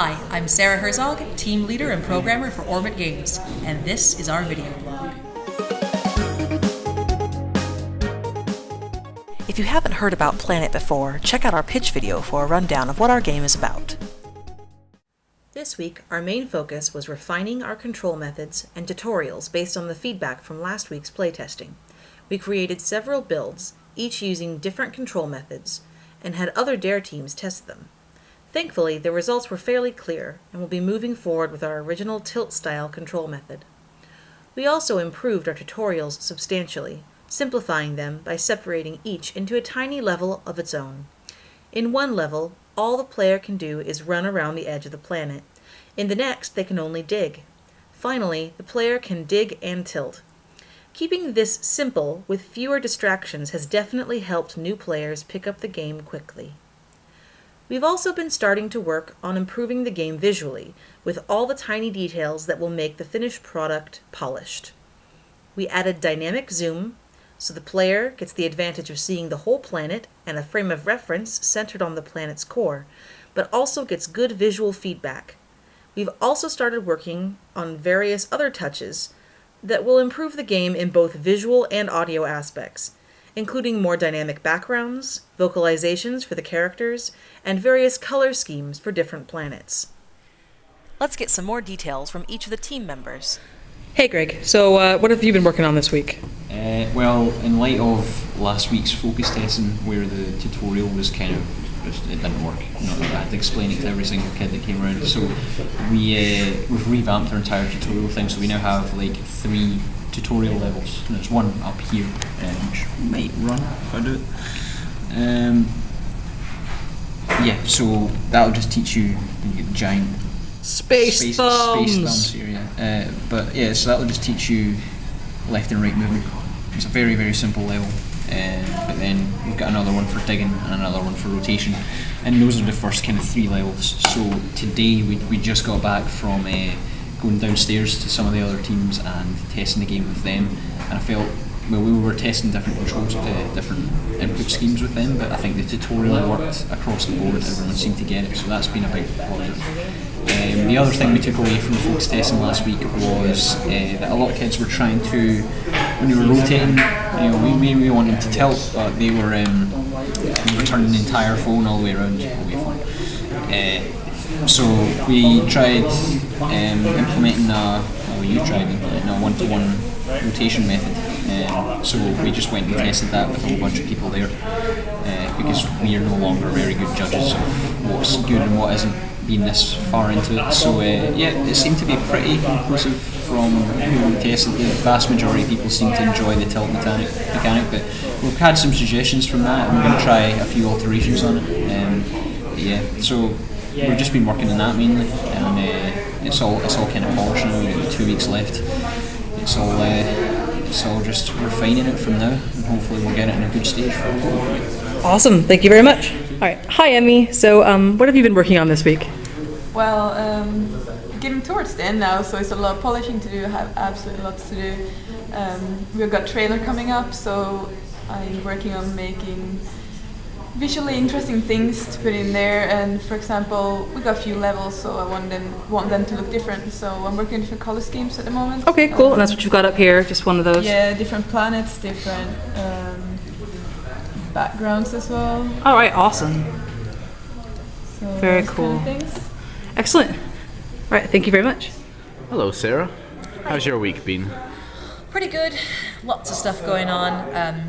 Hi, I'm Sarah Herzog, team leader and programmer for Orbit Games, and this is our video blog. If you haven't heard about Plannit before, check out our pitch video for a rundown of what our game is about. This week, our main focus was refining our control methods and tutorials based on the feedback from last week's playtesting. We created several builds, each using different control methods, and had other DARE teams test them. Thankfully, the results were fairly clear, and we'll be moving forward with our original tilt-style control method. We also improved our tutorials substantially, simplifying them by separating each into a tiny level of its own. In one level, all the player can do is run around the edge of the planet. In the next, they can only dig. Finally, the player can dig and tilt. Keeping this simple with fewer distractions has definitely helped new players pick up the game quickly. We've also been starting to work on improving the game visually, with all the tiny details that will make the finished product polished. We added dynamic zoom, so the player gets the advantage of seeing the whole planet and a frame of reference centered on the planet's core, but also gets good visual feedback. We've also started working on various other touches that will improve the game in both visual and audio aspects, including more dynamic backgrounds, vocalizations for the characters, and various color schemes for different planets. Let's get some more details from each of the team members. Hey Greg, so what have you been working on this week? Well, in light of last week's focus testing where the tutorial was kind of it didn't work. I had to explain it to every single kid that came around. So we've revamped our entire tutorial thing. So we now have like 3 tutorial levels. And there's one up here, which might run if I do it. Yeah, so that'll just teach you the giant Space thumbs here. But yeah, so that'll just teach you left and right movement. It's a very, very simple level. But then we've got another one for digging and another one for rotation, and those are the first kind of 3 levels. So today we just got back from going downstairs to some of the other teams and testing the game with them, and I felt, well, we were testing different controls, different input schemes with them, but I think the tutorial worked across the board. Everyone seemed to get it, so that's been a big positive. The other thing we took away from the focus testing last week was that a lot of kids were trying to, when they were rotating, we wanted them to tilt, but they were turning the entire phone all the way around. So we tried implementing a one-to-one rotation method. So we just went and tested that with a whole bunch of people there, because we are no longer very good judges of what's good and what isn't, being this far into it. So it seemed to be pretty inclusive from who we tested. The vast majority of people seem to enjoy the tilt mechanic, but we've had some suggestions from that, and we're going to try a few alterations on it. So we've just been working on that mainly, and it's all kind of polished now. We've got 2 weeks left. It's all just refining it from now, and hopefully we'll get it in a good stage for it. Awesome, thank you very much. All right, hi Emmy. So what have you been working on this week? Well, getting towards the end now, so it's a lot of polishing to do. I have absolutely lots to do. We've got trailer coming up, so I'm working on making visually interesting things to put in there. And for example, we got a few levels, so I want them to look different. So I'm working on different color schemes at the moment. Okay, cool. And that's what you've got up here, just one of those? Yeah, different planets, different backgrounds as well. All right, awesome. So very those cool. kind of things. Excellent. All right, thank you very much. Hello, Sarah. How's your week been? Pretty good. Lots of stuff going on.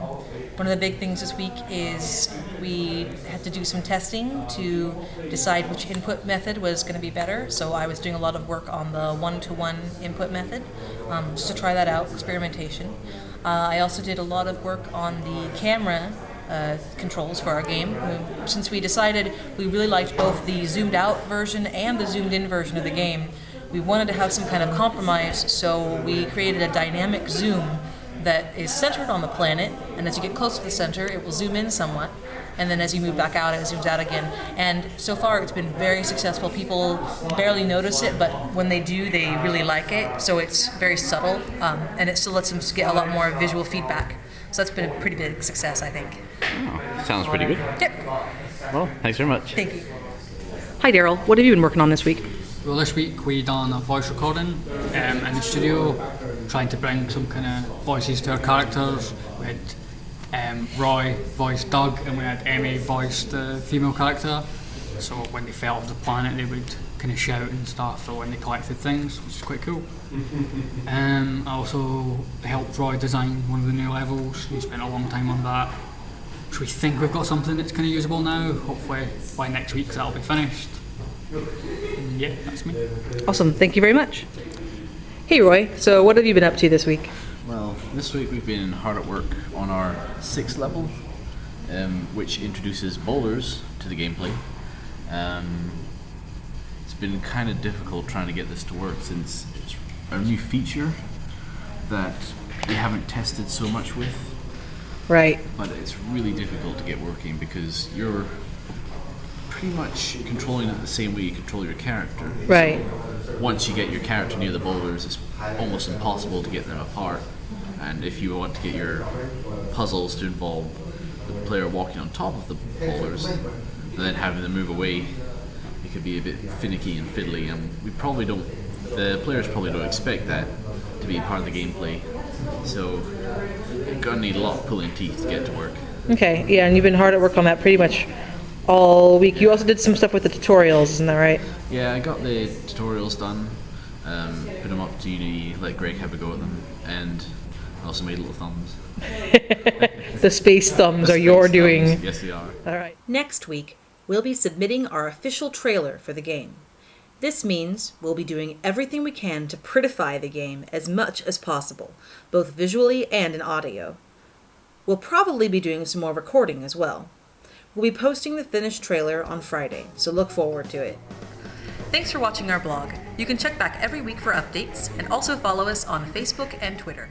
One of the big things this week is we had to do some testing to decide which input method was going to be better. So I was doing a lot of work on the one-to-one input method, just to try that out, experimentation. I also did a lot of work on the camera controls for our game. Since we decided we really liked both the zoomed out version and the zoomed in version of the game, we wanted to have some kind of compromise, so we created a dynamic zoom that is centered on the planet, and as you get close to the center, it will zoom in somewhat, and then as you move back out, it zooms out again. And so far, it's been very successful. People barely notice it, but when they do, they really like it, so it's very subtle, and it still lets them get a lot more visual feedback. So that's been a pretty big success, I think. Oh, sounds pretty good. Yep. Well, thanks very much. Thank you. Hi Daryl, what have you been working on this week? Well, this week we done a voice recording in the studio, trying to bring some kind of voices to our characters. We had Roy voice Doug, and we had Emmy voice the female character. So when they fell off the planet, they would kind of shout and stuff, or when they collected things, which is quite cool. I also helped Roy design one of the new levels. He spent a long time on that. So we think we've got something that's kind of usable now. Hopefully by next week that'll be finished. And yeah, that's me. Awesome, thank you very much. Hey Roy, so what have you been up to this week? Well, this week we've been hard at work on our 6th level, which introduces boulders to the gameplay. It's been kind of difficult trying to get this to work since it's a new feature that we haven't tested so much with. Right. But it's really difficult to get working because you're pretty much controlling it the same way you control your character. Right. So once you get your character near the boulders, it's almost impossible to get them apart. And if you want to get your puzzles to involve the player walking on top of the boulders and then having them move away, it could be a bit finicky and fiddly, and the players probably don't expect that to be part of the gameplay. So you're gonna need a lot of pulling teeth to get to work. Okay, yeah, and you've been hard at work on that pretty much all week. You also did some stuff with the tutorials, isn't that right? Yeah, I got the tutorials done, put them up to Unity, let Greg have a go at them, and I also made little thumbs. The space thumbs are your doing. Yes, they are. All right. Next week, we'll be submitting our official trailer for the game. This means we'll be doing everything we can to prettify the game as much as possible, both visually and in audio. We'll probably be doing some more recording as well. We'll be posting the finished trailer on Friday, so look forward to it. Thanks for watching our blog. You can check back every week for updates and also follow us on Facebook and Twitter.